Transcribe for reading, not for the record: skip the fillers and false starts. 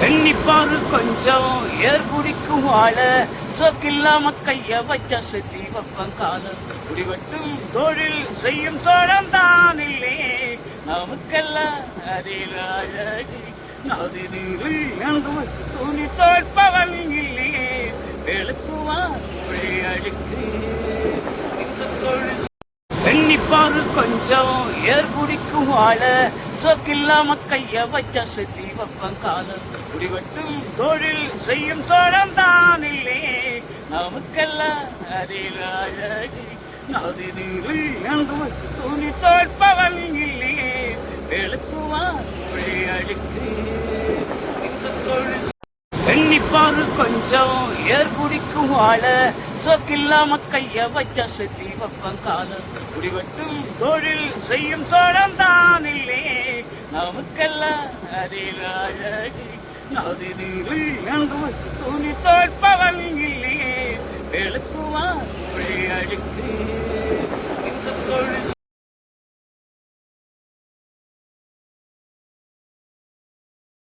எண்ணிப்பாரு கொஞ்சம் ஏற்புடிக்கும் வாழ சொக்கில்லாம கைய வச்ச சுத்தி வப்பம் கால குடிவட்டும் தொழில் செய்யும் தோழம் தான் இல்லே நமக்கெல்லாம் அதில் அழகி நதி நீரில் என்று துணி தோற்பவன் இல்லே வெளுக்குவா மொழி அழுக்கு இந்த தொழில் எண்ணிப்பாரு கொஞ்சம் ஏற்புடிக்கும் வாழ சொக்கில்லாம கைய வச்ச சுத்தி வப்பம் கால குடிவட்டும் தொழில் செய்யும் தோழம் தான் இல்லே நமக்கெல்லாம் அதில் அழகி நதி நீரில் என்று துணி தோற்பவன் இல்லே வெளுக்குவா மொழி அழுக்கு இந்த தொழில் எண்ணிப்பாரு கொஞ்சம் ஏற்புடிக்கும் வாழ சொக்கில்லாம கைய வச்ச சுத்தி வப்பம் கால குடிவட்டும் தொழில் செய்யும் தோழம் தான் இல்லே நமக்கெல்லாம் அதில் அழகி நதி நீரில் என்று துணி தோற்பவன் இல்லே வெளுக்குவா மொழி அழுக்கு